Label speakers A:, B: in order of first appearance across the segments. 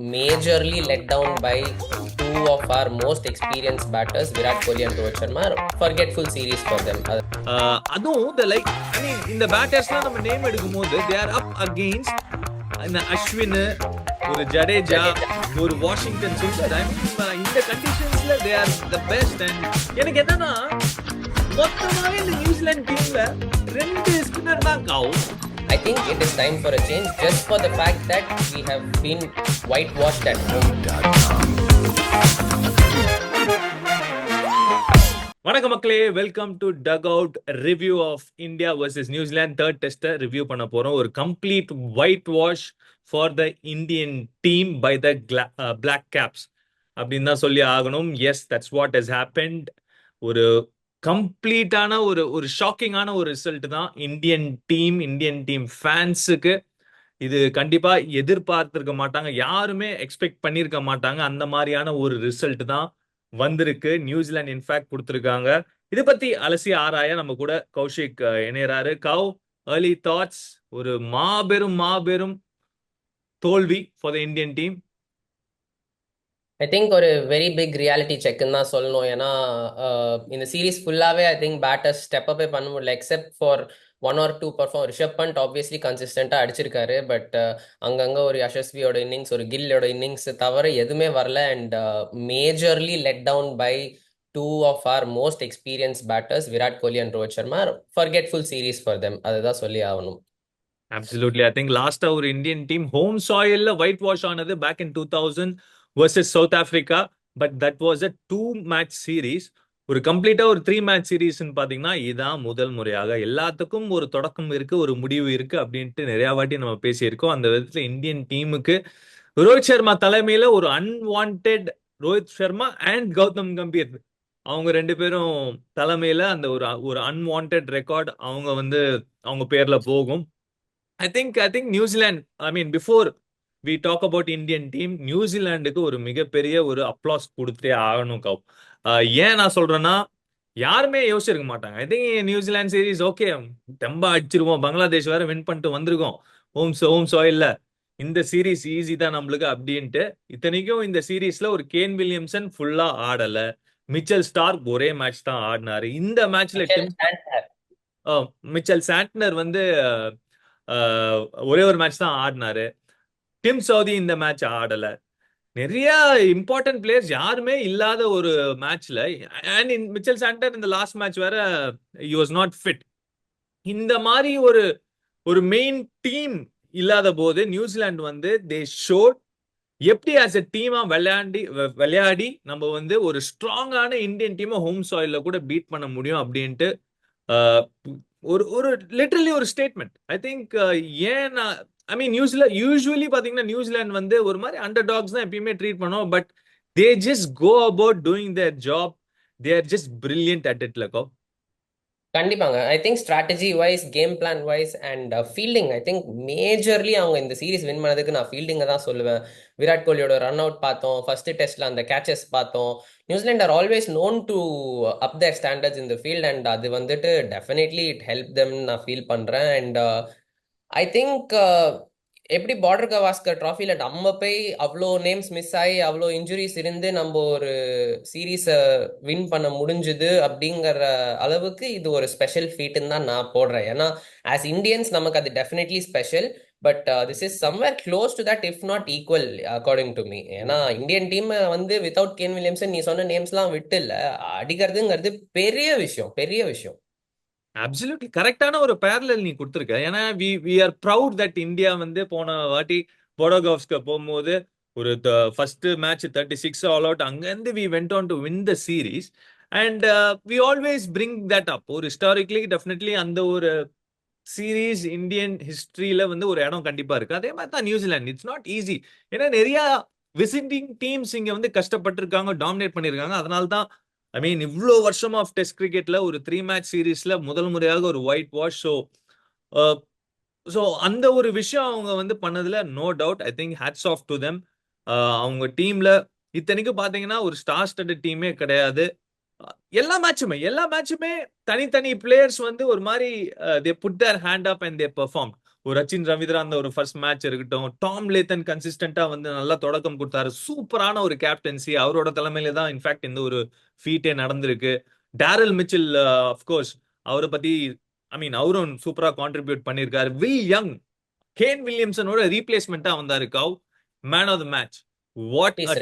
A: majorly let down by two of our most experienced batters, Virat Kohli and Rohit Sharma. Forgetful series for them.
B: அதுவும் இந்த பேட்டர்ஸ்லாம் நம்ம name எடுக்கும் போது they are up against Ashwin, ஒரு ஜடேஜா, ஒரு வாஷிங்டன் சுந்தர். இந்த கண்டிஷன்ஸ்ல they are the best. And எனக்கு என்னன்னா மொத்தமாவே இந்த நியூசிலாந்து டீம்ல 2 ஸ்பின்னர் தான் காவும்.
A: I think it is time for a change, just for the fact that we have been whitewashed at home.
B: வணக்கம் மக்களே, welcome to dugout review of India versus நியூசிலாந்து Zealand third review பண்ண போறோம். ஒரு complete whitewash for the Indian team by the Black Caps அப்படின்னு தான் சொல்லி ஆகணும். Yes, that's what has happened. ஒரு கம்ப்ளீட்டான ஒரு ஷாக்கிங்கான ஒரு ரிசல்ட் தான் இந்தியன் டீம் ஃபேன்ஸுக்கு. இது கண்டிப்பா எதிர்பார்த்திருக்க மாட்டாங்க, யாருமே எக்ஸ்பெக்ட் பண்ணியிருக்க மாட்டாங்க. அந்த மாதிரியான ஒரு ரிசல்ட் தான் வந்திருக்கு. நியூசிலாந்து இன்ஃபேக்ட் கொடுத்துருக்காங்க. இதை பத்தி அலசி ஆராய நம்ம கூட கௌஷிக் இணையறாரு. கவ், ஏர்லி தாட்ஸ். ஒரு மாபெரும் தோல்வி for the Indian team.
A: I think ஒரு வெரி பிக் ரியாலிட்டி செக்னு தான் சொல்லணும். ஏன்னா இந்த சீரீஸ் ஃபுல்லாகவே ஐ திங்க் பேட்டர்ஸ் ஸ்டெப் அப்பே பண்ண முடியல, except for 1 or 2 perform. Rishabh Pant obviously கன்சிஸ்டண்டாக அடிச்சிருக்காரு, பட் அங்கங்கே ஒரு யசஸ்வியோட இன்னிங்ஸ், ஒரு கில்லோட இன்னிங்ஸ் தவிர எதுவுமே வரல. And majorly let down by two of our most experienced batters, Virat Kohli and Rohit Sharma. Forgetful series for them, அதுதான் சொல்லி ஆகணும்.
B: Absolutely. I think last our Indian team home soil white wash ஆனது back in 2000 versus South Africa, but that was a 2-match series. ஒரு கம்ப்ளீட்டா ஒரு 3-match சீரீஸ்ன்னு பாத்தீங்கன்னா இதான் முதல் முறையாக. எல்லாத்துக்கும் ஒரு தொடக்கம் இருக்கு, ஒரு முடிவு இருக்கு அப்படின்ட்டு நிறைய வாட்டி நம்ம பேசியிருக்கோம். அந்த விதத்துல இந்தியன் டீமுக்கு ரோஹித் சர்மா தலைமையில ஒரு அன்வான்டட் ரோஹித் சர்மா அண்ட் கௌதம் கம்பீர், அவங்க 2 பேரும் தலைமையில அந்த ஒரு அன்வான்டட் ரெக்கார்ட் அவங்க பேர்ல போகும். I think New Zealand, before we talk about Indian team, நியூசிலாந்துக்கு ஒரு மிகப்பெரிய ஒரு அப்ளாஸ் கொடுத்தே ஆகணும் கவ். ஏன் நான் சொல்றேன்னா, யாருமே யோசிச்சிருக்க மாட்டாங்க. I think New Zealand series okay, தெம்பா அடிச்சிருவோம், பங்களாதேஷ் வேற வின் பண்ணிட்டு வந்திருக்கோம் ஹோம் சாயில்ல, இந்த சீரீஸ் ஈஸி தான் நம்மளுக்கு அப்படின்ட்டு. இத்தனைக்கும் இந்த சீரீஸ்ல ஒரு கேன் வில்லியம்சன் ஃபுல்லா ஆடல, மிச்சல் ஸ்டார்க் ஒரே மேட்ச் தான் ஆடினாரு. இந்த மேட்ச்ல மிச்சல் சாண்ட்னர் ஒரே ஒரு மேட்ச் தான் ஆடினாரு. டிம் சவுதி இந்த மேட்ச் ஆடல. நிறைய இம்பார்ட்டன்ட் பிளேயர்ஸ் யாருமே இல்லாத ஒரு மேட்ச்ல, அண்ட் மிச்சல் சாண்டர் இந்த லாஸ்ட் மேட்ச் வேற he was not fit. இந்த மாதிரி ஒரு மெயின் டீம் இல்லாத போது நியூசிலாந்து தே ஷோட் எப்படி ஆஸ் எ டீமா விளையாடி நம்ம ஒரு ஸ்ட்ராங்கான இந்தியன் டீமை ஹோம் சாயில்ல கூட பீட் பண்ண முடியும் அப்படின்ட்டு ஒரு லிட்டரலி ஒரு ஸ்டேட்மெண்ட். ஐ திங்க் ஏன்னா யூஸ்வலி பாத்தீங்கன்னா நியூசிலாந்து ஒரு மாதிரி அண்டர் டாக்ஸ் தான் எப்பயுமே ட்ரீட் பண்ணுவோம், but they just go about doing their job. They are just brilliant at it. லக்கோ
A: கண்டிப்பாங்க. I think strategy wise, game plan wise and fielding, I think majorly அவங்க இந்த சீரீஸ் வின் பண்ணதுக்கு நான் ஃபீல்டிங்கை தான் சொல்லுவேன். விராட் கோலியோட ரன் அவுட் பார்த்தோம், ஃபர்ஸ்ட் டெஸ்ட்ல அந்த கேச்சஸ் பார்த்தோம். New Zealand are always known to up their standards in the field, and அது டெஃபினெட்லி இட் ஹெல்ப் தெம் நான் ஃபீல் பண்றேன். அண்ட் ஐ திங்க் எப்படி பார்டர் கவாஸ்கர் ட்ராஃபில நம்ம போய் அவ்வளோ நேம்ஸ் மிஸ் ஆகி அவ்வளோ இன்ஜுரிஸ் இருந்து நம்ம ஒரு சீரீஸை வின் பண்ண முடிஞ்சுது அப்படிங்கிற அளவுக்கு இது ஒரு ஸ்பெஷல் ஃபீட்டுன்னு தான் நான் போடுறேன். ஏன்னா ஆஸ் இண்டியன்ஸ் நமக்கு அது definitely special, but this is somewhere close to that if not equal according to me. ஏன்னா Indian team without Kane Williamson நீ சொன்ன நேம்ஸ்லாம் விட்டு இல்லை, அடிக்கிறதுங்கிறது பெரிய விஷயம்.
B: அப்சல்யூட்லி கரெக்டான ஒரு பேரலல் நீ கொடுத்துருக்க. ஏன்னா we are proud that India போன வாட்டி போடோகாவ்ஸ்க்கு போகும்போது ஒரு ஃபர்ஸ்ட் மேட்ச் 36 ஆல் அவுட், அங்கேருந்து we went on to win the series. And we always bring that up. ஒரு ஹிஸ்டாரிக்கலி டெஃபினெட்லி அந்த ஒரு சீரீஸ் இந்தியன் ஹிஸ்டரியில ஒரு இடம் கண்டிப்பா இருக்கு. அதே மாதிரி தான் நியூசிலாந்து. It's not easy. ஏன்னா நிறைய விசிட்டிங் டீம்ஸ் இங்க கஷ்டப்பட்டிருக்காங்க, டாமினேட் பண்ணிருக்காங்க. அதனால தான் இவ்வளோ வருஷம் ஆஃப் டெஸ்ட் கிரிக்கெட்ல ஒரு 3-match சீரீஸ்ல முதல் முறையாக ஒரு ஒயிட் வாஷ். ஸோ அந்த ஒரு விஷயம் அவங்க பண்ணதுல no doubt. I think hats off to them. அவங்க டீம்ல இத்தனைக்கும் பாத்தீங்கன்னா ஒரு ஸ்டார் ஸ்டட்டட் டீமே கிடையாது. எல்லா மேட்சுமே தனித்தனி பிளேயர்ஸ் ஒரு மாதிரி they put their hand up and they perform. ஒரு ரச்சின் ரவீந்திரா அந்த ஒரு ஃபர்ஸ்ட் மேட்ச் இருக்கட்டும், டாம் லேத்தன் கன்சிஸ்டன்டா வந்து நல்லா தொடக்கம் கொடுத்தாரு. சூப்பரான ஒரு கேப்டன்சி அவரோட தலைமையில தான் இன்ஃபேக்ட் இந்த ஒரு ஃபீட்டே நடந்திருக்கு. டேரல் மிச்சில் அஃப்கோர்ஸ் அவரை பத்தி ஐ மீன் அவரும் சூப்பரா கான்ட்ரிபியூட் பண்ணியிருக்காரு. வில் யங் கேன் வில்லியம்சனோட ரீப்ளேஸ்மெண்டா வந்தாரு கவ். Man of the match. What a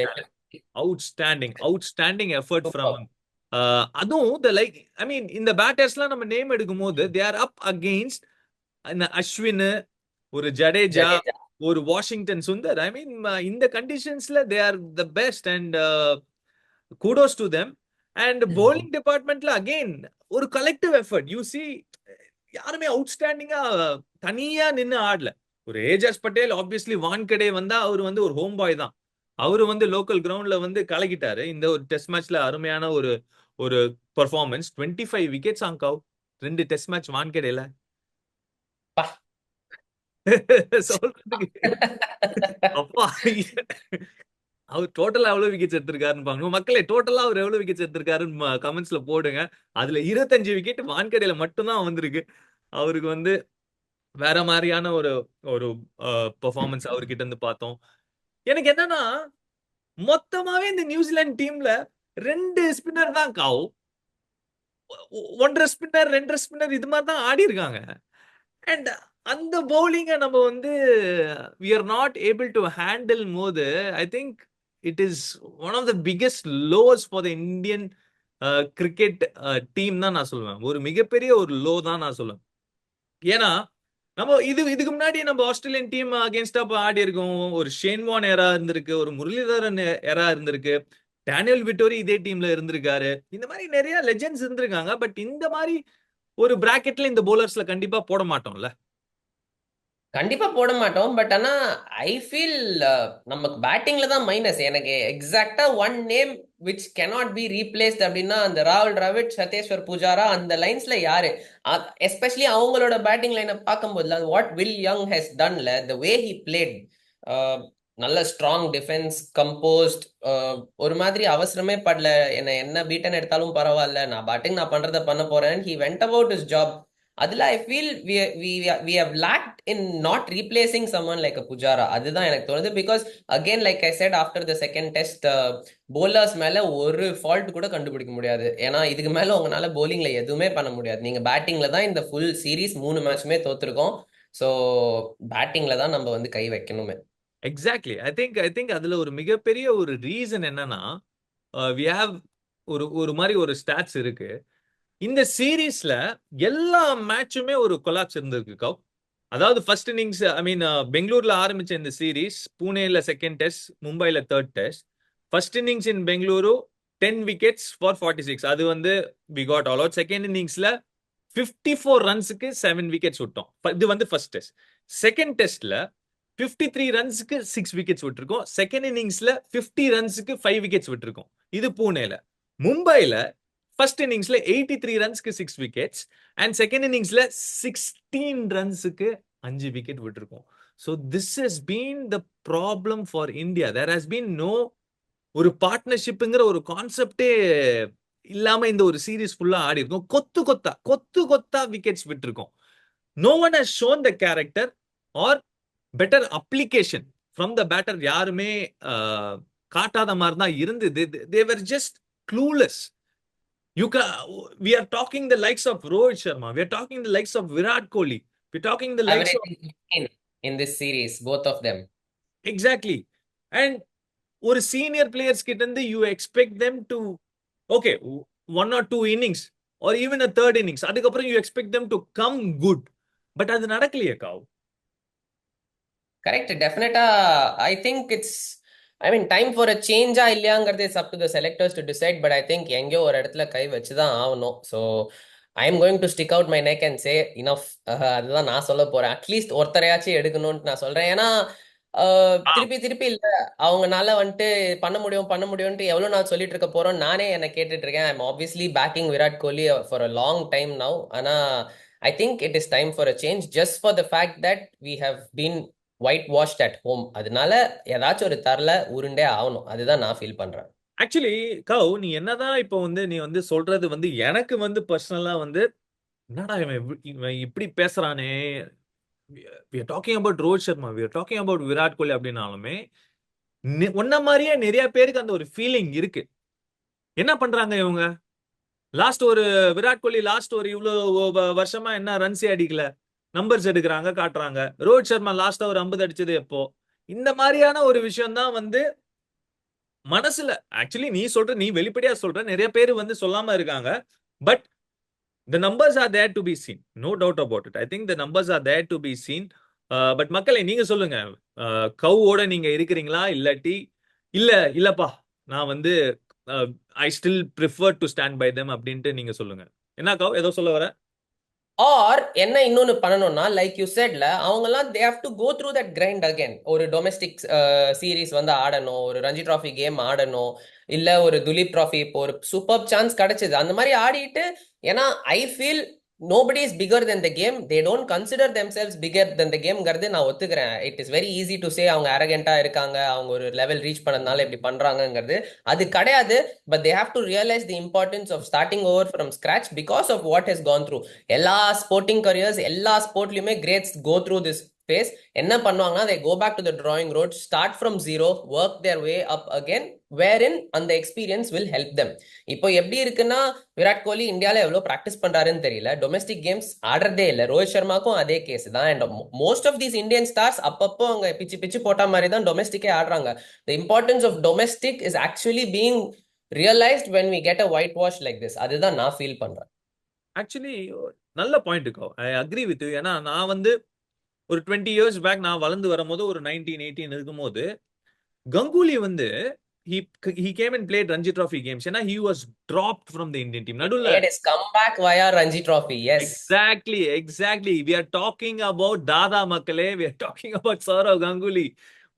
B: outstanding effort from அதுவும் லைக் ஐ மீன் இந்த பேட்டர்ஸ்லாம் நம்ம நேம் எடுக்கும் போது தே ஆர் அப் அகெயின்ஸ்ட் இந்த அஸ்வின், ஒரு ஜடேஜா,
A: ஜடேஜா.
B: ஒரு வாஷிங்டன் சுந்தர். ஐ மீன் இந்த கண்டிஷன்ஸ்ல they are the best and kudos to them. And bowling டிபார்ட்மெண்ட்ல அகைன் ஒரு கலெக்டிவ் எஃபர்ட் யூ சி. யாருமே அவுட்ஸ்டாண்டிங்கா தனியா நின்னு ஆடல. ஒரு ஏஜஸ் பட்டேல் ஆப்வியஸ்லி வான்கடே வந்தா அவர் வந்து ஒரு ஹோம் பாய் தான். அவரு வந்து லோக்கல் கிரவுண்ட்ல வந்து கலக்கிட்டாரு. இந்த ஒரு டெஸ்ட் மேட்ச்ல அருமையான ஒரு ஒரு பெர்ஃபார்மன்ஸ். 25 விக்கெட்ஸ் ஆங்காவ் 2 டெஸ்ட் மேட்ச் வான்கடேல.
A: பா.
B: சொல்றதுக்கு அப்பா அவர் டோட்டலா எவ்வளவு விக்கெட்ஸ் எடுத்திருக்காருன்னு பாருங்க மக்களே. டோட்டலா அவர் எவ்வளவு விக்கெட்ஸ் எடுத்திருக்காருன்னு கமெண்ட்ஸ்ல போடுங்க. அதுல 25 விக்கெட் வான்கடையில மட்டும்தான் வந்திருக்கு. அவருக்கு வந்து வேற மாதிரியான ஒரு ஒரு பெர்ஃபார்மன்ஸ் அவர்கிட்ட இருந்து பார்த்தோம். எனக்கு என்னன்னா மொத்தமாவே இந்த நியூசிலாந்து டீம்ல 2 ஸ்பின்னர் தான் காவு. 1.5 ஸ்பின்னர் 2.5 ஸ்பின்னர் இது மாதிரி தான் ஆடி இருக்காங்க. அண்ட் அந்த பவுலிங்க நம்ம வந்து we are not able to handle போது I think it is one of the biggest loss for the Indian cricket team தான் நான் சொல்லுவேன். ஒரு மிகப்பெரிய ஒரு லோ தான் நான் சொல்லுவேன். ஏன்னா நம்ம இதுக்கு முன்னாடி நம்ம ஆஸ்திரேலியன் டீம் அகேன்ஸ்டா ஆடி இருக்கோம். ஒரு ஷேன்வான் எரா இருந்திருக்கு, ஒரு முரளிதரன் எரா இருந்திருக்கு, டேனியல் விட்டோரி இதே டீம்ல இருந்திருக்காரு. இந்த மாதிரி நிறைய லெஜெண்ட்ஸ் இருந்திருக்காங்க. பட் இந்த மாதிரி ஒரு பிராக்கெட்ல இந்த பவுலர்ஸ்ல கண்டிப்பா போட மாட்டோம்ல.
A: கண்டிப்பா போட மாட்டோம். பட் ஆனா ஐ ஃபீல் நமக்கு பேட்டிங்ல தான் மைனஸ். எனக்கு எக்ஸாக்டா one name which cannot be replaced அப்படின்னா அந்த ராகுல் டிராவிட், சதேஸ்வர் புஜாரா அந்த லைன்ஸ்ல யாரு? எஸ்பெஷலி அவங்களோட பேட்டிங் லைனை பார்க்கும்போது வாட் வில் யங் ஹஸ் டன்ல த வே ஹி பிளேட். நல்ல ஸ்ட்ராங் டிஃபென்ஸ், கம்போஸ்ட், ஒரு மாதிரி அவசரமே படல. என்ன பீட்டன் எடுத்தாலும் பரவாயில்ல, நான் பேட்டிங் நான் பண்றதை பண்ண போறேன். He went about his job. அதுல I feel we have lacked in not replacing someone like a Pujara. அதுதான் எனக்கு தோணுது. Because again like I set after the second test bowlers மேல ஒரு ஃபால்ட் கூட கண்டுபிடிக்க முடியாது. ஏன்னா இதுக்கு மேல உங்களால bowlingல எதுவுமே பண்ண முடியாது. நீங்க பேட்டிங்ல தான் இந்த ஃபுல் சீரீஸ் 3 மேட்சுமே தோத்துருக்கோம். ஸோ பேட்டிங்ல தான் நம்ம வந்து கை வைக்கணுமே.
B: எக்ஸாக்ட்லி. ஐ திங்க் அதுல ஒரு மிகப்பெரிய ஒரு ரீசன் என்னன்னா வி ஹேவ் ஒரு ஒரு மாதிரி ஒரு ஸ்டாட்ஸ் இருக்கு. இந்த சீரீஸ்ல எல்லா மேட்சுமே ஒரு கொலாப்ஸ் இருந்திருக்கு கவ். அதாவது ஃபர்ஸ்ட் இன்னிங்ஸ் ஐ மீன் பெங்களூர்ல ஆரம்பிச்ச இந்த சீரீஸ் புனேல செகண்ட் டெஸ்ட், மும்பைல third test. First innings in Bengaluru 10 wickets for 46. அது வந்து we got all out. Second இன்னிங்ஸ்ல 54 ரன்ஸுக்கு 7 விக்கெட்ஸ் விட்டோம். இது வந்து ஃபர்ஸ்ட் டெஸ்ட். செகண்ட் டெஸ்ட்ல 53 ரன்ஸுக்கு 6 விக்கெட்ஸ் விட்டுருக்கோம். செகண்ட் இன்னிங்ஸ்ல 50 ரன்ஸுக்கு 5 விக்கெட்ஸ் விட்டுருக்கோம். இது பூனேல. மும்பைல ஃபர்ஸ்ட் இன்னிங்ஸ்ல 83 ரன்ஸ்க்கு 6 விக்கெட்ஸ் அண்ட் செகண்ட் இன்னிங்ஸ்ல 16 ரன்ஸுக்கு 5 விக்கெட் விட்டுருக்கோம். So this has been the problem for India. There has been no ஒரு பார்ட்னர்ஷிப்ங்கிற ஒரு கான்செப்டே இல்லாம இந்த ஒரு சீரீஸ் ஃபுல்லா ஆடி இருக்கும். கொத்து கொத்தா விக்கெட்ஸ் விட்டுருக்கோம். No one has shown the character or better application from the batter. யாருமே காட்டாத மாதிரி தான் இருந்தது. They were just clueless. We are talking the likes of Rohit Sharma. We are talking the likes of Virat Kohli. We're talking the likes of
A: Averaging 15 in this series, both of them.
B: exactly. And ஒரு senior players கிட்ட இருந்து you expect them to okay 1 or 2 innings or even a third innings, அதுக்கப்புறம் you expect them to come good. But அது நடக்கலையே காவ்.
A: Correct. Definitely I think it's I mean time for a சேஞ்சா இல்லையாங்கிறது it's up to the selectors to decide. But I think எங்கேயோ ஒரு இடத்துல கை வச்சு தான் ஆகணும். So I am going to stick out my neck and say enough. அதுதான் நான் சொல்ல போறேன். அட்லீஸ்ட் ஒருத்தரையாச்சும் எடுக்கணும்னு நான் சொல்றேன். ஏன்னா திருப்பி திருப்பி இல்ல அவங்கனால வந்துட்டு பண்ண முடியும்ட்டு எவ்வளவு நாள் சொல்லிட்டு இருக்க போறோம். நானே என்ன கேட்டுட்டு இருக்கேன். I am obviously backing Virat Kohli for a long time now. ஆனா I think it is time for a change just for the fact that we have been whitewashed at home. அதனால ஏதாச்சும் ஒரு தரல உருண்டே ஆகணும். அதுதான் நான் ஃபீல் பண்றேன்.
B: ஆக்சுவலி கவ் நீ என்னதான் இப்போ வந்து நீ வந்து சொல்றது எனக்கு பர்சனலா என்னடா இவன் இப்படி பேசுறானே. we are talking about Rohit Sharma, we are talking about Virat Kohli அப்படின்னாலுமே ஒன்ன மாதிரியே நிறைய பேருக்கு அந்த ஒரு ஃபீலிங் இருக்கு. என்ன பண்றாங்க இவங்க? லாஸ்ட் ஒரு விராட் கோலி லாஸ்ட் ஒரு இவ்வளவு வருஷமா என்ன ரன்ஸே அடிக்கல, நம்பர்ஸ் எடுக்கிறாங்க காட்டுறாங்க. ரோஹித் சர்மா லாஸ்டா ஒரு 50 அடிச்சது எப்போ? இந்த மாதிரியான ஒரு விஷயம் தான் வந்து மனசுல ஆக்சுவலி நீ வெளிப்படையா சொல்ற, நிறைய பேர் வந்து சொல்லாம இருக்காங்க. But the numbers are there to be seen, no doubt about it. I think the numbers are there to be seen. But மக்களை நீங்க சொல்லுங்க, கவோட நீங்க இருக்கிறீங்களா இல்லாட்டி இல்ல இல்லப்பா நான் வந்து I still prefer to stand by them அப்படின்ட்டு நீங்க சொல்லுங்க. என்ன கவ் ஏதோ சொல்ல வர?
A: ஆர் என்ன இன்னொன்னு பண்ணணும்னா, லைக் யூ செட்ல அவங்கலாம் they have to go through that grind again. ஒரு டொமஸ்டிக் சீரீஸ் வந்து ஆடணும், ஒரு ரஞ்சி டிராஃபி கேம் ஆடணும், இல்ல ஒரு துலீப் டிராஃபி இப்போ ஒரு சூப்பர் சான்ஸ் கிடைச்சது அந்த மாதிரி ஆடிட்டு. ஏன்னா I feel nobody is bigger than the game. They don't consider themselves bigger than the கேம்ங்கிறது நான் ஒத்துக்கிறேன். It is very easy to say அவங்க அரகண்டா இருக்காங்க, அவங்க ஒரு லெவல் ரீச் பண்ணதுனால இப்படி பண்றாங்கிறது. அது கிடையாது. But they have to realise the importance of starting over from scratch because of what has gone through. எல்லா ஸ்போர்ட்டிங் கரியர்ஸ் எல்லா ஸ்போர்ட்லயுமே greats go through this phase. என்ன பண்ணுவாங்கன்னா, they go back to the drawing board, start from zero, work their way up again, wherein அந்த experience will help them. இப்போ எப்படி இருக்குன்னா, விராட் கோலி இந்தியால எவ்வளவு பிராக்டிஸ் பண்றாருன்னு தெரியல, டொமஸ்டிக் கேம்ஸ் ஆடுறதே இல்லை. ரோஹித் சர்மாக்கும் அதே கேஸ் தான். And most of these Indian stars அப்பப்போ அவங்க பிச்சு பிச்சு போட்ட மாதிரி தான் டொமஸ்டிக்கே ஆடுறாங்க. the importance of domestic is actually being realized when we get a whitewash like this. அதுதான் நான் ஃபீல் பண்றேன்.
B: ஆக்சுவலி நல்ல பாயிண்ட் இருக்கோ, ஐ அக்ரி வித். ஏன்னா நான் வந்து ஒரு 20 years பேக் நான் வளர்ந்து வரும்போது ஒரு 19-18 இருக்கும்போது கங்குலி வந்து he came and played Ranji Trophy games. ஏன்னா he was dropped from the Indian team. நடுவுல
A: It is comeback via Ranji Trophy. Yes.
B: Exactly. We are talking about Dada Makale. We are talking about Saurav Ganguly,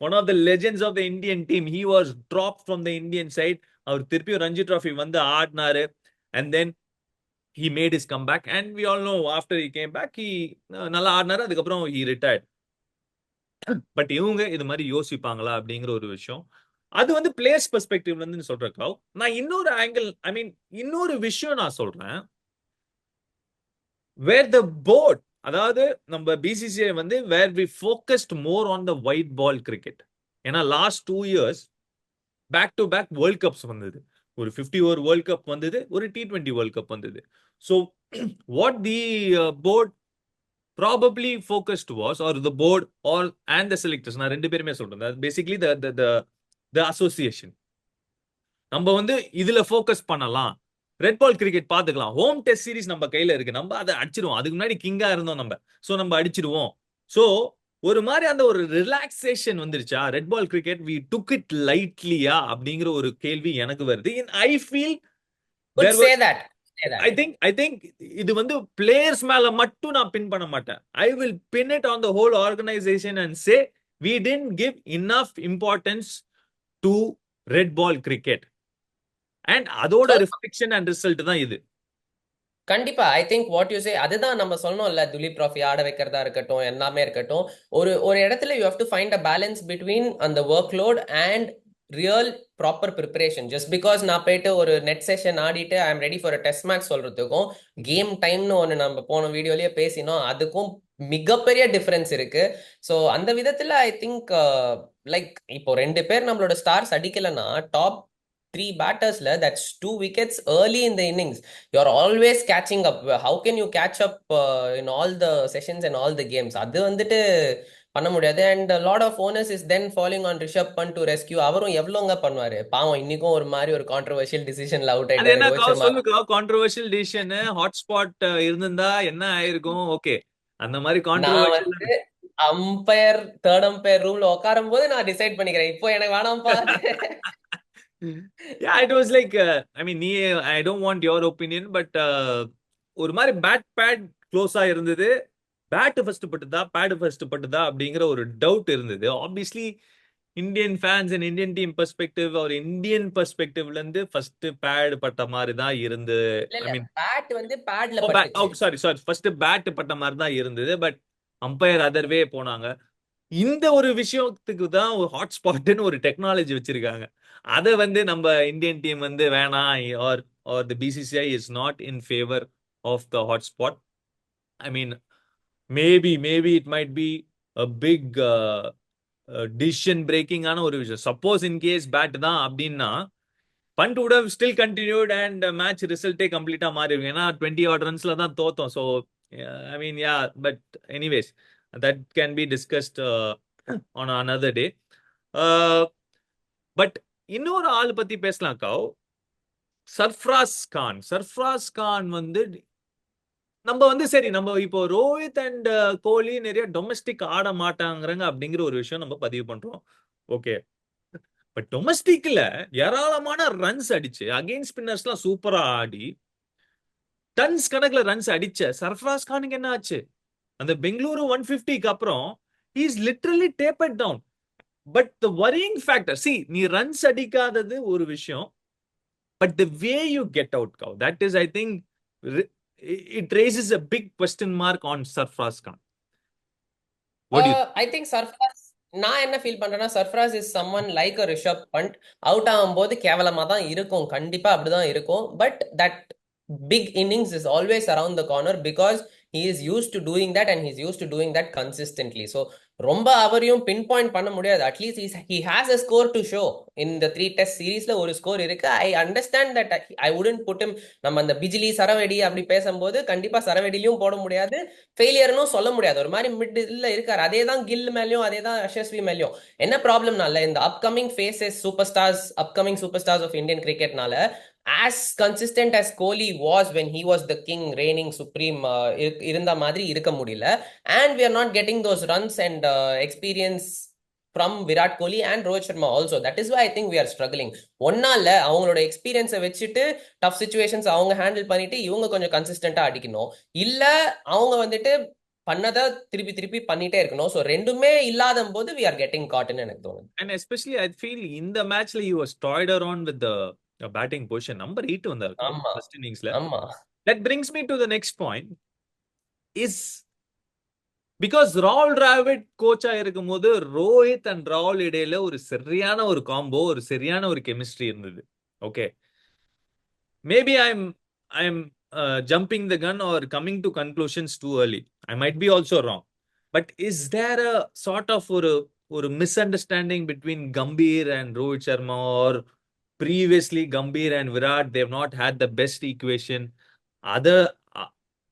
B: one of the legends of the Indian team. He was dropped from the Indian side. அவர் திருப்பி Ranji trophy வந்து ஆடினாரு. And then he made his comeback. And we all know after he came back, he நல்லா ஆடினாரு. அதுக்கப்புறம் he retired. But இவங்க இது மாதிரி யோசிப்பாங்களா அப்படிங்கிற ஒரு விஷயம். அது வந்து பிளேயர்ஸ் பெர்ஸ்பெக்டிவ்ல இருந்து சொல்றக்கோ, நான் இன்னொரு ஆங்கிள், ஐ மீன் இன்னொரு விஷயம் நான் சொல்றேன். வேர் த போர்ட், அதாவது நம்ம பிசிசிஐ வந்து where we focused more on the white ball cricket. ஏன்னா last 2 years back to back world cups வந்தது. ஒரு 50 ஓவர் வேர்ல்ட் கப் வந்தது, ஒரு T20 வேர்ல்ட் கப் வந்தது. So what the board probably focused was, or the board or and the selectors, நான் ரெண்டு பேருமே சொல்றேன், basically the association, நம்ம வந்து இதுல ஃபோக்கஸ் பண்ணலாம். ரெட் பால் கிரிக்கெட் பாத்துக்கலாம், ஹோம் டெஸ்ட் சீரிஸ் நம்ம கையில இருக்கு, நம்ம அதை அடிச்சிருவோம். அதுக்கு முன்னாடி கிங்கா இருந்தோம் நம்ம, சோ நம்ம அடிச்சிருவோம். சோ ஒரு மாதிரி அந்த ஒரு ரிலாக்ஸேஷன் வந்துருச்சா red ball cricket, we took it லைட்லியா அப்படிங்கிற ஒரு கேள்வி எனக்கு வருது. ஐ ஃபீல் I think இது வந்து பிளேயர்ஸ் மேல மட்டும் நான் பின் பண்ண மாட்டேன். I will pin it on the whole organization and say we didn't give enough importance to red ball cricket. And அதோட ரிஃப்ளெக்ஷன் அண்ட் ரிசல்ட் தான் இது.
A: கண்டிப்பா. I think what you say, அதுதான் நம்ம சொன்னோம்ல, துலீப் ட்ராஃபி ஆட வைக்கிறதா இருக்கட்டும், எல்லாமே இருக்கட்டும், ஒரு இடத்துல you have to find a balance between அந்த workload and real proper preparation. Just because நான் போயிட்டு ஒரு நெட் செஷன் ஆடிட்டு I am ready for a test match சொல்றதுக்கும், கேம் டைம்னு ஒன்று நம்ம போன வீடியோலயே பேசினோம், அதுக்கும் மிகப்பெரிய டிஃபரன்ஸ் இருக்கு. ஸோ அந்த விதத்துல ஐ திங்க் லைக் இப்போ 2 பேர் நம்மளோட stars அடிக்கலன்னா, top 3 battersல that's 2 wickets early in the innings. You're always catching up. How can you catch up in all the sessions and all the games? அது வந்துட்டு பண்ண முடியாது. And a lot of owners is then falling on Rishabh Pant to rescue. அவரும் எவ்வளோங்க பண்ணுவாரு பாவம். இன்னைக்கும் ஒரு மாதிரி ஒரு கான்ட்ரவர்ஷியல் டிசிஷன்ல அவுட்
B: அது என்ன
A: ஆயிட்டாரு.
B: சொல்லுங்க, கான்ட்ரோவர்ஷியல் டிசிஷன் ஹாட்ஸ்பாட் இருந்திருந்தா என்ன ஆயிருக்கும்? ஓகே, அந்த மாதிரி
A: நான்
B: கான்ட்ரோவர்ஷியல்
A: வந்து அம்பையர் தேர்ட் அம்பையர் ரூம்ல உட்காரும் போது நான் டிசைட் பண்ணிக்கிறேன், இப்போ எனக்கு வேணாம்ப்பா.
B: Yeah, it was like I mean I don't want your opinion, but ஒரு மாதிரி பேட் க்ளோஸா இருந்தது. பேட் ஃபர்ஸ்ட் பட்டுதா பேட் ஃபர்ஸ்ட் பட்டுதா அப்படிங்கிற ஒரு டவுட் இருந்தது. Obviously Indian fans and Indian team perspective, ஒரு இந்தியன் பெர்ஸ்பெக்டிவ்ல இருந்து ஃபர்ஸ்ட் பேட் பட்ட மாதிரி தான் இருந்து. ஐ மீன்
A: பேட் வந்து பேட்ல பட்டுச்சு.
B: சாரி ஃபர்ஸ்ட் பேட் பட்ட மாதிரி தான் இருந்தது. பட் அம்பையர் அதர்வே போனாங்க. இந்த ஒரு விஷயத்துக்கு தான் ஒரு ஹாட்ஸ்பாட்னு ஒரு டெக்னாலஜி வச்சிருக்காங்க. அதை வந்து நம்ம இந்தியன் டீம் வந்து வேணாம், or the BCCI is not in favor of the hotspot. I mean, maybe it might be a big decision breaking ஆன ஒரு விஷயம். Suppose in case bat தான் அப்படின்னா punt would have still continued and match result கம்ப்ளீட்டா மாறி இருக்கும். ஏன்னா 20 odd runsல தான் தோத்தோம். So I mean yeah, but anyways that can be discussed on another day. Uh, but இன்னொரு ஆள் பத்தி பேசலாம் கவ். சர்ஃப்ராஸ் கான் வந்து நம்ம வந்து சரி நம்ம இப்போ ரோஹித் அண்ட் கோலி நிறைய டொமஸ்டிக் ஆட மாட்டாங்கிறாங்க அப்படிங்கிற ஒரு விஷயம் நம்ம பதிவு பண்றோம். ஓகே, பட் டொமஸ்டிக்ல ஏராளமான ரன்ஸ் அடிச்சு அகைன்ஸ்ட் ஸ்பின்னர்ஸ்லாம் சூப்பரா ஆடி டன்ஸ் கணக்குல ரன்ஸ் அடிச்ச சர்ஃப்ராஸ் கானுக்கு என்ன ஆச்சு? அந்த பெங்களூரு 150க்கு அப்புறம் is literally tapered down. But the worrying factor, see நீ ரன்ஸ் அடிக்காதது ஒரு விஷயம், but the way you get out cow, that is I think it raises a big question mark on Sarfraz Khan. What do you think?
A: I think Sarfaraz, நான் என்ன feel பண்றேன்னா Sarfaraz is someone like a Rishabh Pant. Out ஆகும்போது கேவலமா தான் இருக்கும், கண்டிப்பா அப்படிதான் இருக்கும். But that big innings is always around the corner because he is used to doing that and he's used to doing that consistently. So ரொம்ப அவரையும் பின் பாயிண்ட் பண்ண முடியாது. At least he has a score to show. இந்த 3 test சீரீஸ்ல ஒரு score இருக்கு. I understand that. I wouldn't put him. நம்ம அந்த பிஜிலி சரவெடி அப்படி பேசும்போது கண்டிப்பா சரவெடிலையும் போட முடியாது, ஃபெயிலியர்னு சொல்ல முடியாது. ஒரு மாதிரி மிடில் இருக்காரு. அதே தான் கில் மேலேயும் அதே தான் யசஸ்வி மேலேயும். என்ன ப்ராப்ளம்னால இந்த upcoming faces upcoming superstars of Indian கிரிக்கெட்னால as consistent as Kohli was when he was the king reigning supreme இருந்த மாதிரி இருக்க முடியல. And we are not getting those runs and experience from Virat Kohli and Rohit Sharma also. That is why I think we are struggling. ஒன்னால அவங்களோட எக்ஸ்பீரியன்ஸை வச்சுட்டு tough situations அவங்க handle பண்ணிட்டு இவங்க கொஞ்சம் கன்சிஸ்டண்டா அடிக்கணும். இல்ல அவங்க வந்துட்டு பண்ணதை திருப்பி திருப்பி பண்ணிட்டே இருக்கணும். ஸோ ரெண்டுமே இல்லாத போது we are getting caught ன்னு எனக்கு தோணுது.
B: And especially I feel in the matchல he was toyed around with the batting position. Number 8 வந்தாரு
A: ஆமா
B: first inningsல.
A: ஆமா.
B: That brings me to the next point is because ராகுல் டிராவிட் கோச்சா இருக்கும்போது ரோஹித் அண்ட் ராகுல் இடையில ஒரு சரியான ஒரு காம்போ, ஒரு சரியான ஒரு கெமிஸ்ட்ரி இருந்தது. Okay, maybe I'm jumping the gun or coming to conclusions too early. I might be also wrong. But is there a sort of ஒரு misunderstanding between Gambhir and Rohit Sharma, or previously Gambhir and Virat, they've not had the best equation?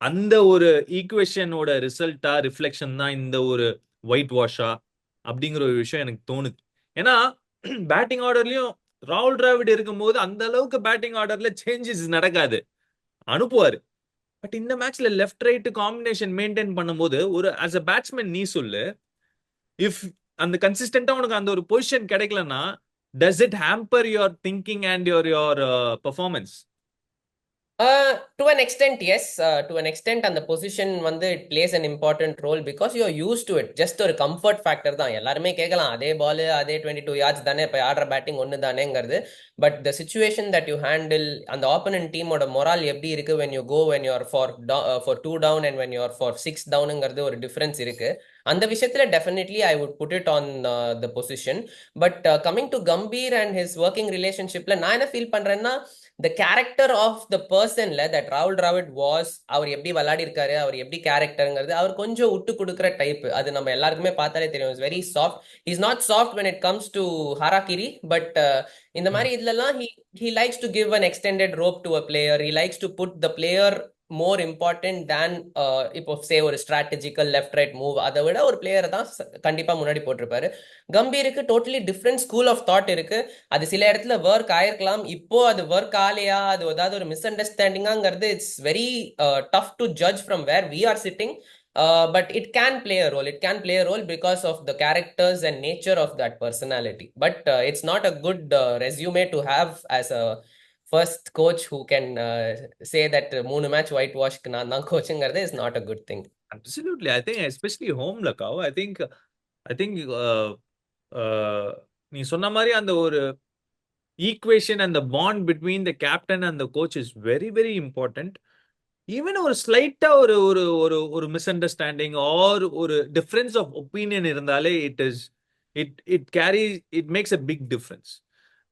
B: அந்த ஒரு ஈக்குவேஷனோட ரிசல்ட்டா reflection தான் இந்த ஒரு white வாஷா அப்படிங்கிற ஒரு விஷயம் எனக்கு தோணுது. ஏன்னா பேட்டிங் ஆர்டர்லயும் ராகுல் டிராவிட் இருக்கும்போது அந்த அளவுக்கு பேட்டிங் ஆர்டர்ல சேஞ்சஸ் நடக்காது, அனுப்புவாரு. பட் இந்த மேட்ச்ல லெஃப்ட் ரைட் காம்பினேஷன் மெயின்டைன் பண்ணும்போது ஒரு ஆஸ் அ பேட்ஸ்மேன் நீ சொல்லு, இஃப் அந்த கன்சிஸ்டன்டா உனக்கு அந்த ஒரு பொசிஷன் கிடைக்கலன்னா does it hamper your thinking and your performance?
A: To an extent, yes. To an extent, அந்த பொசிஷன் வந்து it plays an important role because you are used to it. Just ஒரு கம்ஃபர்ட் ஃபேக்டர் தான். எல்லாருமே கேட்கலாம், அதே பால் அதே 22 yards தானே, இப்போ ஆடுற பேட்டிங் ஒன்று தானேங்கிறது. But the situation that you handle, அந்த ஆப்போனன்ட் டீமோட மொரால் எப்படி இருக்கு when you go when you are for 2 down and when you are for 6 downங்கிறது ஒரு டிஃபரன்ஸ் இருக்கு. அந்த விஷயத்துல definitely I would put it on the position. But coming to Gambhir and his working ரிலேஷன்ஷிப்ல நான் என்ன ஃபீல் பண்றேன்னா the character of the person that Rahul Dravid was, அவர் எப்படி விளையாடி இருக்காரு, அவர் எப்படி கேரக்டருங்கிறது அவர் கொஞ்சம் விட்டு கொடுக்குற டைப். அது நம்ம எல்லாருக்குமே பார்த்தாலே தெரியும். Is very soft. Is not soft when it comes to harakiri, but இந்த மாதிரி இதுலலாம் he likes to give an extended rope to a player. He likes to put the player more important than இப்போ சே ஒரு strategical left right move, அதை விட ஒரு பிளேயரை தான் கண்டிப்பா முன்னாடி போட்டிருப்பாரு. கம்பீருக்கு totally different school of thought இருக்கு. அது சில இடத்துல ஒர்க் ஆயிருக்கலாம், இப்போ அது ஒர்க் ஆலையா, அது ஏதாவது ஒரு மிஸ் அண்டர்ஸ்டாண்டிங்காங்கிறது it's very tough to judge from where we are sitting. But it can play a role. It can play a role because of the characters and nature of that personality. But it's not a good resume to have as a first coach who can say that 3 match whitewash நான் தான் கோச்சுங்கிறது is not a good thing.
B: Absolutely. I think especially home லக்காவ், I think நீ சொன்ன மாதிரி அந்த ஒரு equation and the bond between the captain and the coach is very very important. Even ஒரு ஸ்லைட்டா ஒரு ஒரு ஒரு ஒரு மிஸ் அண்டர்ஸ்டாண்டிங் ஆர் ஒரு டிஃபரன்ஸ் ஆஃப் ஒப்பீனியன் இருந்தாலே it makes a big difference.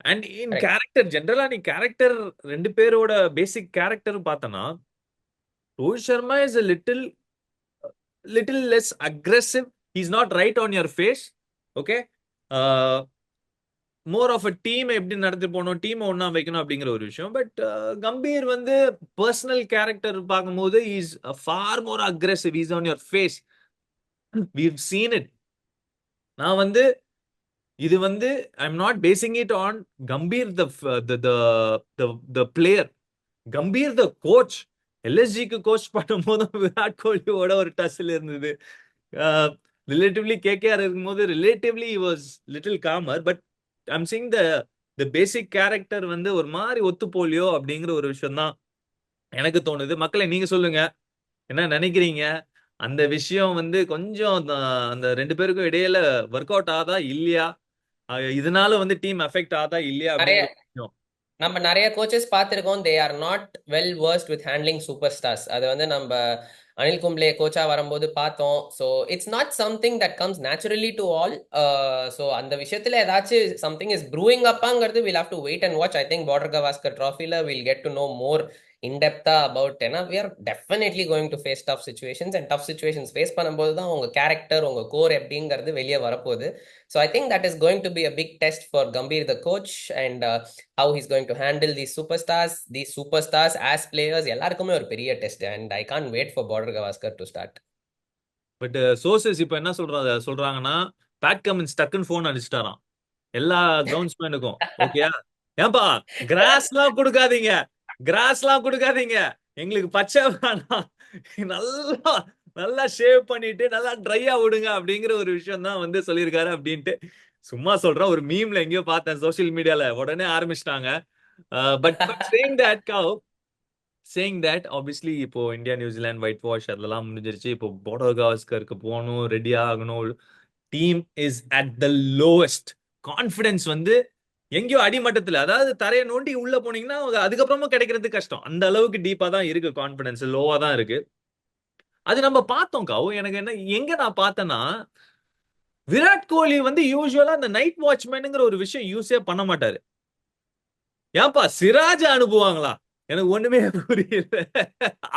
B: And in character ஜென்ரலா நீ கேரக்டர் ரெண்டு பேரோட பேசிக் கேரக்டர் பார்த்தனா Rohit Sharma is a little little less aggressive. He's not right on your face. Okay. More of a team எப்படி நடத்தி போகணும், team ஒன்னா வைக்கணும் அப்படிங்கிற ஒரு விஷயம். பட் கம்பீர் வந்து பர்சனல் கேரக்டர் பார்க்கும்போது is far more aggressive. Is on your face. we've seen it. நான் வந்து இது வந்து I'm not basing it on Gambhir the player, Gambhir the coach. எல்எஸ்ஜிக்கு கோச் பண்ணும்போது விராட் கோலியோட ஒரு டஸ்ல இருந்தது. ரிலேட்டிவ்லி கேகேஆர் இருக்கும்போது relatively was little calmer. But I'm seeing the basic character வந்து ஒரு மாதிரி ஒத்து போலியோ அப்படிங்கிற ஒரு விஷயம் தான் எனக்கு தோணுது. மக்களை நீங்க சொல்லுங்க, என்ன நினைக்கிறீங்க? அந்த விஷயம் வந்து கொஞ்சம் அந்த ரெண்டு பேருக்கும் இடையில ஒர்க் அவுட் ஆதா இல்லையா, இதனால வந்து டீம் அஃபெக்ட் ஆதா இல்லையா
A: நிறைய
B: அப்படிங்கிற விஷயம்.
A: நம்ம நிறைய கோச்சஸ் பார்த்துருக்கோம். They are not well versed with handling superstars. அது வந்து நம்ம அனில் கும்ப்ளே கோச்சா வரும்போது பார்த்தோம். So it's not something that comes naturally to all. So அந்த விஷயத்துல ஏதாச்சும் சம்திங் இஸ் ப்ரூவிங் அப்பாங்கிறது will have to wait and watch. I think Border Gavaskar ட்ராஃபில will get to know more இன்டெப்தா அபவுட். ஏன்னா we are definitely going to face tough situations. And tough situations face பண்ணும்போது தான் உங்க கேரக்டர், உங்க core எப்படிங்கிறது வெளியே வரப்போகுது. So I think that is going to be a big test for Gambhir the coach. And how he's going to handle these superstars as players. எல்லாருக்குமே ஒரு பெரிய test. And I can't wait for Border Gavaskar to start.
B: But sources இப்ப என்ன சொல்றாங்கன்னா Pat Cummins டக்குன்னு phone அடிச்சிட்டாராம் எல்லா கிரவுண்ட்ஸ்மேனுக்கும். ஓகேயா, ஏன்பா கிராஸ்லாம் கொடுக்காதீங்க, கிராஸ்லாம் கொடுக்காதீங்க, எங்களுக்கு பச்சை வேணாம், நல்லா நல்லா ஷேவ் பண்ணிட்டு நல்லா ட்ரையா விடுங்க அப்படிங்கிற ஒரு விஷயம் தான் வந்து சொல்லியிருக்காரு அப்படின்ட்டு சும்மா சொல்றேன். ஒரு மீம்ல எங்கேயோ பார்த்தேன் சோசியல் மீடியால, உடனே ஆரம்பிச்சிட்டாங்க. பட் சேயிங் தட் ஆப்வியஸ்லி இப்போ இந்தியா நியூசிலாந்து ஒயிட் வாஷ் அதெல்லாம் முடிஞ்சிருச்சு. இப்போ பார்டர் கவாஸ்கருக்கு போகணும், ரெடி ஆகணும். Team is at the lowest. Confidence வந்து எங்கேயோ அடிமட்டத்துல, அதாவது தரையை நோண்டி உள்ள போனீங்கன்னா அதுக்கப்புறமும் கிடைக்கிறது கஷ்டம். அந்த அளவுக்கு டீப்பா தான் இருக்கு, கான்பிடன்ஸ் லோவா தான் இருக்கு. அது நம்ம பார்த்தோம் காவு. எனக்கு என்ன எங்க நான் பார்த்தேன்னா, விராட் கோலி வந்து யூஸ்வலா அந்த நைட் வாட்ச்மேனுங்கிற ஒரு விஷயம் யூஸே பண்ண மாட்டாரு. ஏன்பா சிராஜ் அனுப்புவாங்களா, எனக்கு ஒண்ணுமே புரியல.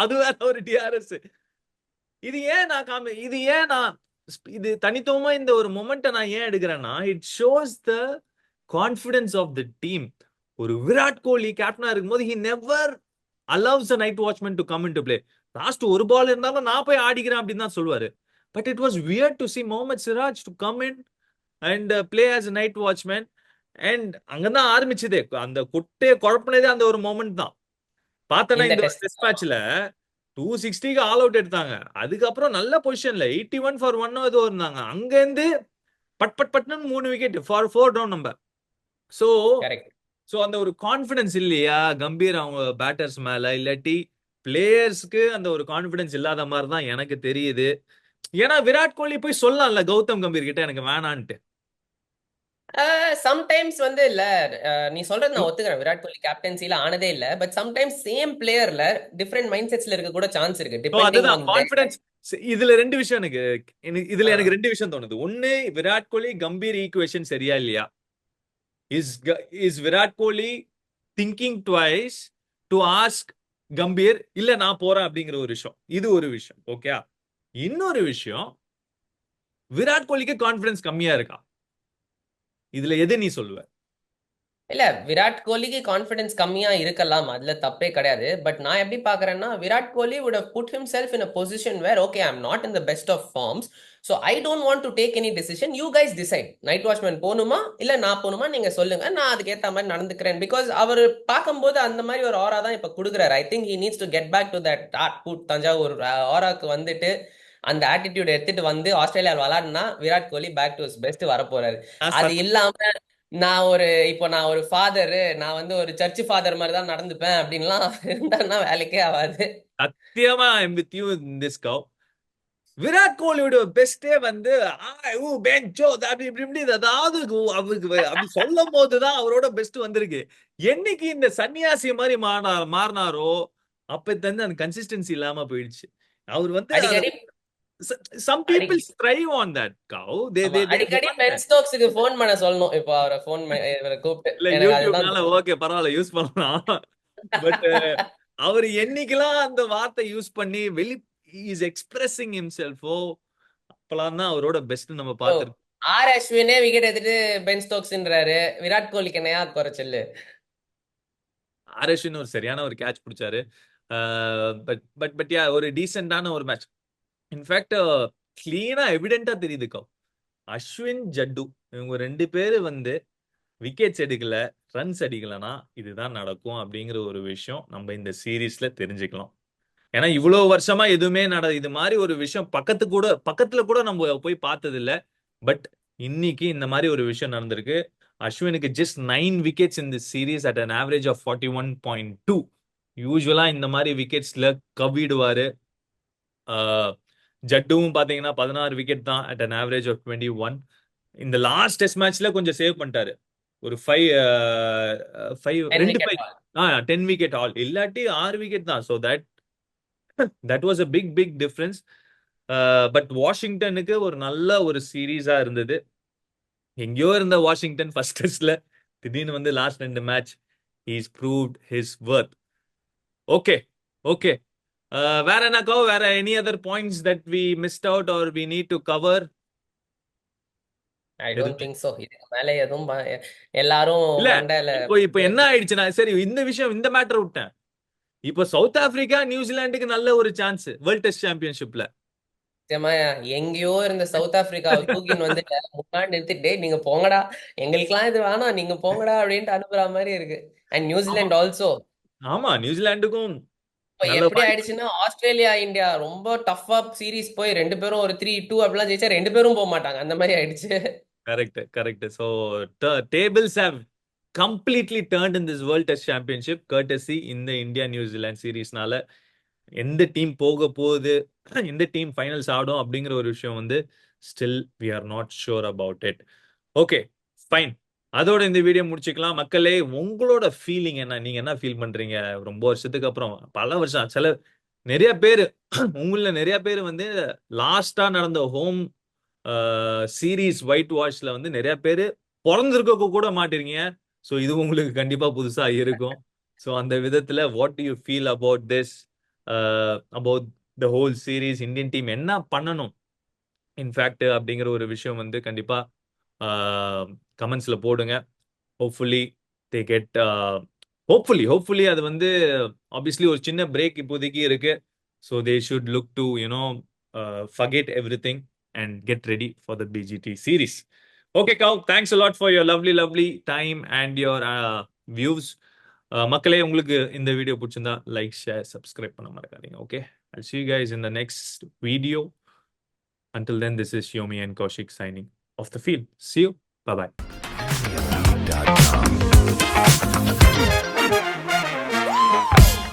B: அது வேற ஒரு டிஆர்எஸ். இது தனித்துவமா இந்த ஒரு மொமெண்ட்டை நான் ஏன் எடுக்கிறேன்னா, it shows the confidence of the team. ஒரு விராட் கோலி கேப்டனா இருக்கும்போது he never allows the night watchman to come into play. Last ஒரு பால் இருந்தாலும் நான் போய் ஆடிக்கிறேன் அப்படின்னு தான் சொல்லுவாரு. But it was weird to see Mohammed Siraj to come in and play as a night watchman. And அங்கதான் ஆரம்பிச்சதே, அந்த கொட்டையை குழப்பினதே அந்த ஒரு மொமெண்ட் தான். பார்த்தனா
A: இந்த
B: இந்த
A: டெஸ்ட்
B: டெஸ்ட் மேட்ச்ல 260க்கு ஆல் அவுட் எடுத்தாங்க. அதுக்கப்புறம் நல்ல பொசிஷன்ல 81 ஃபார் 1 ஏதோ இருந்தாங்க. அங்க இருந்து பட் பட் பட்னு 3 wicket for 4 down number. So
A: correct.
B: So அந்த ஒரு கான்பிடன்ஸ் இல்லையா கம்பீர் அவங்க பேட்டர்ஸ் மேல, இல்லாட்டி பிளேயர்ஸ்க்கு அந்த ஒரு கான்பிடன்ஸ் இல்லாத மாதிரி தான் எனக்கு தெரியுது. ஏன்னா விராட் கோலி போய் சொல்லலாம்ல கௌதம் கம்பீர் கிட்ட எனக்கு வேணான்ட்டு.
A: சம்டைம்ஸ் வந்து இல்ல, நீ சொல்றது நான் ஒத்துக்கிறேன். விராட் கோலி கேப்டன்சில ஆனதே இல்ல. பட் சம்டைம்ஸ் சேம் பிளேயர்ல டிஃப்ரெண்ட் மைண்ட் செட்ஸ்ல இருக்க கூட சான்ஸ் இருக்கு,
B: So
A: டிபெண்டிங்
B: அதுதான்
A: ஆன்.
B: கான்பிடன்ஸ். இதுல ரெண்டு விஷயம் இதுல எனக்கு ரெண்டு விஷயம் தோணுது. ஒன்னு, விராட் கோலி கம்பீர் ஈக்குவேஷன் சரியா இல்லையா? Is Virat Kohli thinking twice to ask Gambhir இல்ல நான் போறேன் அப்படிங்கிற ஒரு விஷயம். இது ஒரு விஷயம். ஓகே, இன்னொரு விஷயம், விராட் கோலிக்கு கான்பிடன்ஸ் கம்மியா இருக்கா? இதுல எது நீ சொல்லுவ?
A: இல்ல, விராட் கோலிக்கு கான்ஃபிடன்ஸ் கம்மியா இருக்கலாம், அதுல தப்பே கிடையாது. பட் நான் எப்படி பாக்குறேன்னா, Virat Kohli would have put himself in a position where okay, I'm not in the best of forms, so I don't want to take any decision. You guys decide. Night watchman போகணுமா இல்ல நான் போகணுமா நீங்க சொல்லுங்க, நான் அதுக்கு ஏத்த மாதிரி நடந்துக்கிறேன். பிகாஸ் அவர் பார்க்கும்போது அந்த மாதிரி ஒரு ஆரா தான் இப்ப கொடுக்குறாரு. I think he needs to get back to that புட் தஞ்சாவூர் ஆராக்கு வந்துட்டு அந்த ஆட்டிடியூட் எடுத்துட்டு வந்து ஆஸ்திரேலியா விளையாடுனா Virat Kohli back to best வர போறாரு. அது இல்லாம நான் ஒரு ஃபாதரு, நான் வந்து ஒரு சர்ச் ஃபாதர் மாதிரி தான் நடந்துப்பேன் அப்படின்லாம் இருந்தான்னா வேலைக்கே ஆகாது.
B: சத்தியமா I'm with you in this கவ். விராட் கோலியோட பெஸ்டே வந்து அதாவது அவருக்கு அப்படி சொல்லும் போதுதான் அவரோட பெஸ்ட் வந்திருக்கு. என்னைக்கு இந்த சன்னியாசி மாதிரி மாறினாரோ அப்ப தந்து அந்த கன்சிஸ்டன்சி இல்லாம போயிடுச்சு. அவர் வந்து
A: அடிக்கடி
B: some people thrive on that cow.
A: அடிக்கடி பென் ஸ்டோக்ஸ்க்கு ஃபோன் பண்ண சொல்லணும். இப்போ அவரை ஃபோன் இவரை கூப்பிட்டு
B: இல்ல
A: எனக்கு அதுதான்
B: யூடியூப்னால ஓகே பரவாயில்ல யூஸ் பண்ணலாம். பட் அவர் என்னைக்கெல்லாம் அந்த வார்த்தை யூஸ் பண்ணி இஸ் எக்ஸ்பிரஸிங் ஹிம்செல்ஃப். ஓ, அப்பலாம் தான் அவரோட பெஸ்ட் நம்ம
A: ஓ
B: பார்த்திருக்கோம்.
A: ஆர் அஸ்வினே விக்கெட் எடுத்துட்டு பென் ஸ்டோக்ஸ்ன்றாரு. விராட் கோலிக்கு என்னையா குறைச்சல்?
B: ஆர்எஸ்வின் ஒரு சரியான ஒரு catch பிடிச்சாரு. But but but yeah, ஒரு டீசென்டான ஒரு மேட்ச். இன்ஃபேக்ட் கிளீனா எவிடென்டா தெரியுதுக்கா, அஸ்வின் ஜட்டு இவங்க 2 பேரு வந்து விக்கெட்ஸ் எடுக்கல, ரன்ஸ் அடிக்கலனா இதுதான் நடக்கும் அப்படிங்கிற ஒரு விஷயம் நம்ம இந்த சீரீஸ்ல தெரிஞ்சுக்கலாம். ஏன்னா இவ்வளவு வருஷமா எதுவுமே இது மாதிரி ஒரு விஷயம் பக்கத்துல கூட நம்ம போய் பார்த்தது இல்ல. பட் இன்னைக்கு இந்த மாதிரி ஒரு விஷயம் நடந்திருக்கு. அஸ்வினுக்கு ஜஸ்ட் 9 விக்கெட்ஸ் இந்த series at an average of 41.2. யூஸ்வலா இந்த மாதிரி விக்கெட்ஸ்ல கவிடுவாரு. ஜட்டுவும் பாத்தீங்கன்னா 16 விக்கெட் தான் அட் அன் ஆவரேஜ் ஆஃப் 21. இந்த லாஸ்ட் டெஸ்ட் மேட்ச்ல கொஞ்சம் சேவ் பண்ணிட்டாரு. ஒரு 5
A: 10
B: 2
A: விக்கெட்
B: 5 10 விக்கெட் ஆல், இல்லாட்டி 6 விக்கெட் தான். So that was a big difference. But வாஷிங்டனுக்கு ஒரு நல்ல ஒரு சீரீஸா இருந்தது. எங்கேயோ இருந்த வாஷிங்டன் ஃபர்ஸ்ட் டெஸ்ட்ல திடீர்னு வந்து last 2 match he's proved his worth. Okay okay. வேற என்னக்கோ, வேற any other points that we missed out or we need to cover?
A: I don't think so. இதுக்கு மேல எதுவும் எல்லாரும்
B: இல்ல,
A: மண்டையில
B: இப்போ என்ன ஆயிடுச்சுன்னா, சரி இந்த விஷயம் இந்த மேட்டர் விட்டேன். இப்போ சவுத் ஆப்பிரிக்கா நியூசிலாந்துக்கு நல்ல ஒரு சான்ஸ் வேர்ல்ட் டெஸ்ட் சாம்பியன்ஷிப்ல.
A: நிச்சயமா எங்கேயோ இருந்த சவுத் ஆப்பிரிக்காவை தூக்கின்னு வந்து முன்னாடி நிறுத்திட்டு நீங்க போங்கடா, எங்களுக்கெல்லாம் இது வேணாம், நீங்க போங்கடா அப்படின்ட்டு அனுப்புற மாதிரி இருக்கு. அண்ட்
B: ஆமா
A: நியூசிலாந்து ஆல்சோ
B: ஆமா, நியூசிலாந்துக்கும்
A: இப்போ
B: நல்ல
A: எப்படி
B: வாய்ப்பு.
A: ஆயிடுச்சுன்னா, ஆஸ்திரேலியா இந்தியா ரொம்ப டஃபா சீரிஸ் போய் 2 பேரும் ஒரு 3-2 அப்படிலாம் ஜெயிச்சா 2 பேரும் போக மாட்டாங்க. அந்த மாதிரி ஆயிடுச்சு.
B: Correct. So tables have completely turned in this world test championship courtesy இந்த இந்தியா நியூசிலாந்து சீரீஸ்னால. எந்த டீம் போக போகுது, எந்த டீம் ஃபைனல்ஸ் ஆடும் அப்படிங்கிற ஒரு விஷயம் வந்து still we are not sure about it. Okay fine. அதோட இந்த வீடியோ முடிச்சுக்கலாம். மக்களே, உங்களோட ஃபீலிங் என்ன? நீங்க என்ன ஃபீல் பண்றீங்க? ரொம்ப வருஷத்துக்கு அப்புறம், பல வருஷம், நிறைய பேர் உங்கள நிறைய பேர் வந்து லாஸ்டா நடந்த ஹோம் சீரீஸ் ஒயிட் வாஷ்ல வந்து நிறைய பேர் பிறந்திருக்க கூட மாட்டீங்க. ஸோ இது உங்களுக்கு கண்டிப்பா புதுசா இருக்கும். ஸோ அந்த விதத்துல what to you feel about this, about the whole series? Indian team என்ன பண்ணணும் இன்ஃபேக்ட் அப்படிங்கிற ஒரு விஷயம் வந்து கண்டிப்பா கமெண்ட்ஸ்ல போடுங்க. ஹோப்ஃபுல்லி தே கெட், ஹோப்ஃபுல்லி அது வந்து ஆப்வியஸ்லி ஒரு சின்ன பிரேக் இப்போதைக்கு இருக்கு. So they should look to forget everything and get ready for the BGT series. Okay, Cow, thanks a lot for your lovely time and your views. மக்களே, உங்களுக்கு இந்த video பிடிச்சிருந்தா லைக், ஷேர், சப்ஸ்கிரைப் பண்ண மறக்காதீங்க. Okay, I'll see you guys in the next video. Until then, this is Yomi and Kaushik signing off the field. See you. Bye-bye.